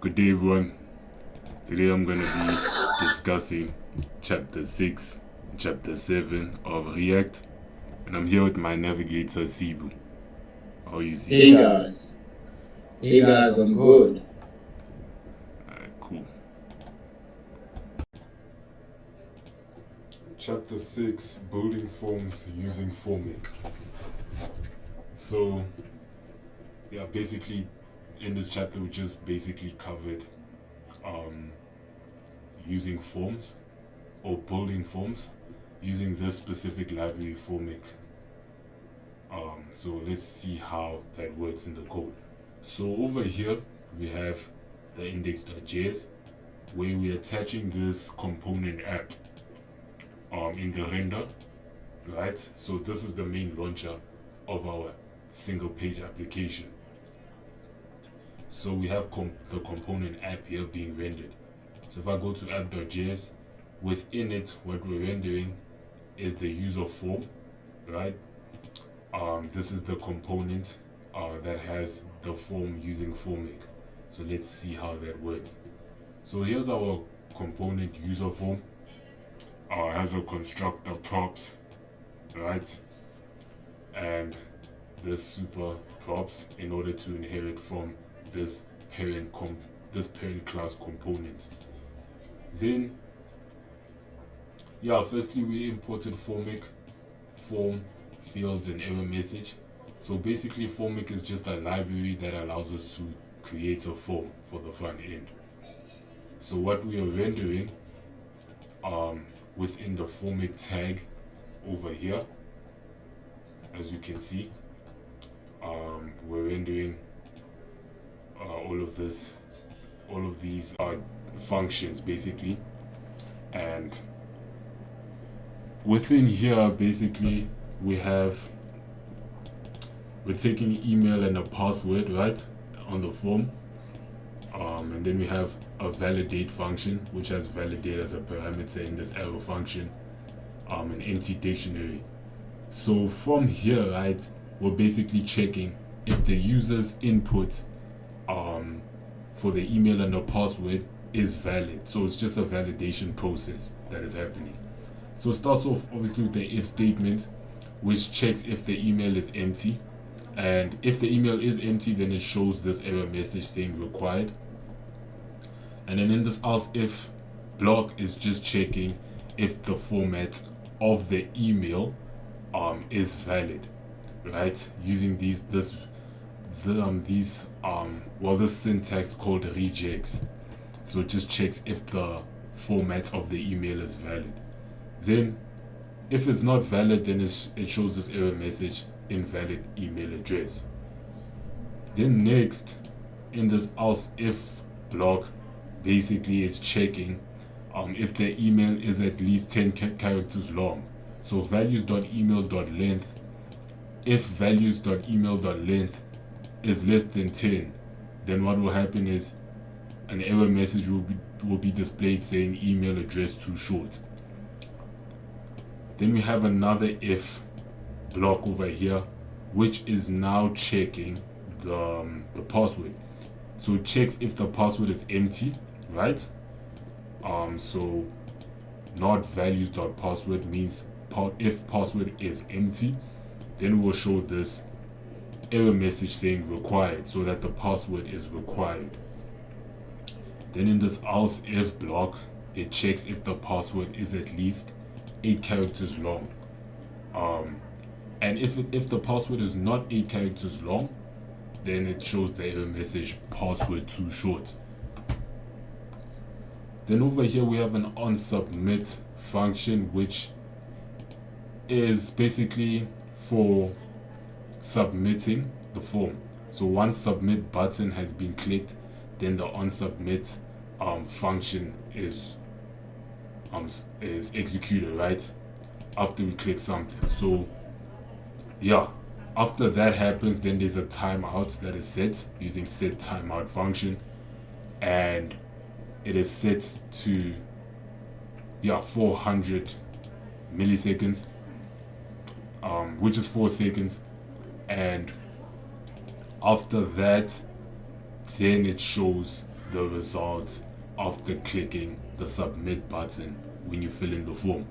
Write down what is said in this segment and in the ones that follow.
Good day, everyone. Today I'm going to be discussing chapter 6 and chapter 7 of React, and I'm here with my navigator Sibu. How are you, Sibu? Hey guys. Hey guys, I'm good. Alright, cool. Chapter 6, Building Forms Using Formik. So, yeah, basically in this chapter we just basically covered using forms or building forms using this specific library Formik. So let's see how that works in the code. So over here we have the index.js where we're attaching this component app in the render, right? So this is the main launcher of our single page application. So we have the component app here being rendered. So if I go to app.js, within it what we're rendering is the user form, right? This is the component that has the form using Formik. So let's see how that works. So here's our component user form. Has a constructor props, right? And this super props in order to inherit from this parent class component. Then, yeah, firstly we imported Formik, form, fields, and error message. So basically Formik is just a library that allows us to create a form for the front end. So what we are rendering within the Formik tag over here, as you can see, we're rendering all of these functions basically, and within here basically we're taking email and a password, right, on the form, and then we have a validate function which has validate as a parameter in this arrow function, an empty dictionary. So from here, right, we're basically checking if the user's input for the email and the password is valid. So it's just a validation process that is happening. So it starts off obviously with the if statement, which checks if the email is empty, and if the email is empty then it shows this error message saying required. And then in this else if block is just checking if the format of the email is valid, right, using this syntax called regex. So it just checks if the format of the email is valid. Then if it's not valid, then it shows this error message, invalid email address. Then next, in this else if block, basically it's checking if the email is at least 10 characters long. So values.email.length, if values.email.length is less than 10, then what will happen is an error message will be displayed saying email address too short. Then we have another if block over here, which is now checking the password. So it checks if the password is empty, right? So not values.password means if password is empty, then we will show this error message saying required, so that the password is required. Then in this else if block, it checks if the password is at least 8 characters long. And if the password is not 8 characters long, then it shows the error message password too short. Then over here we have an onSubmit function, which is basically for submitting the form. So once submit button has been clicked, then the onSubmit function is executed, right, after we click something. So yeah, after that happens, then there's a timeout that is set using set timeout function, and it is set to 400 milliseconds, which is 4 seconds. And after that, then it shows the results after clicking the submit button when you fill in the form.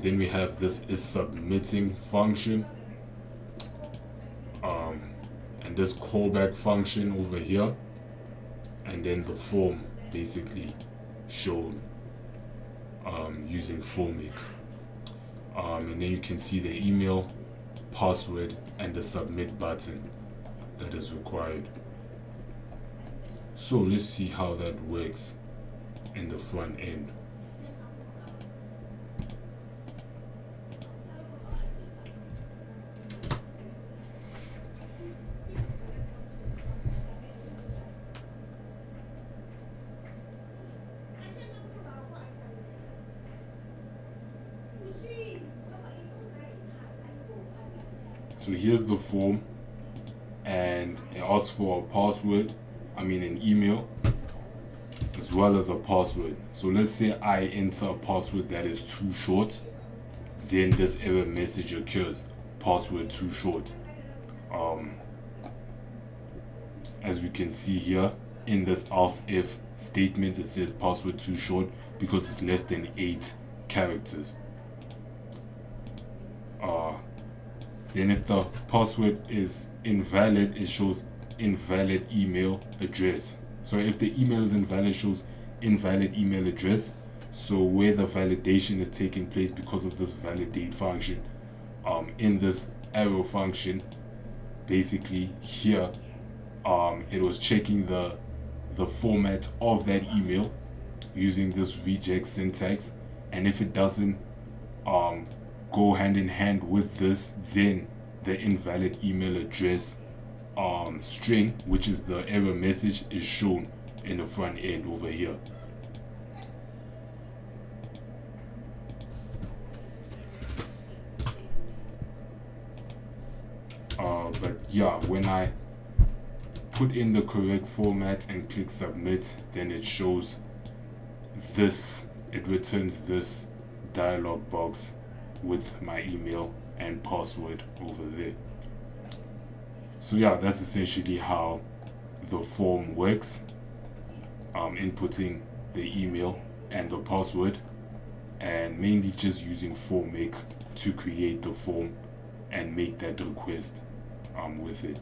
Then we have this is submitting function, and this callback function over here, and then the form basically shown using Formik. And then you can see the email, password, and the submit button that is required. So let's see how that works in the front end. So here's the form, and it asks for a password, an email, as well as a password. So let's say I enter a password that is too short, then this error message occurs, password too short. As we can see here in this else if statement, it says password too short because it's less than 8 characters. Then if the password is invalid, it shows invalid email address. So if the email is invalid, it shows invalid email address. So where the validation is taking place because of this validate function, in this arrow function, basically here, it was checking the format of that email using this reject syntax, and if it doesn't go hand in hand with this, then the invalid email address string, which is the error message, is shown in the front end over here. But yeah, when I put in the correct format and click submit, then it shows this, it returns this dialog box with my email and password over there. So yeah, that's essentially how the form works. Inputting the email and the password, and mainly just using Formik to create the form and make that request with it.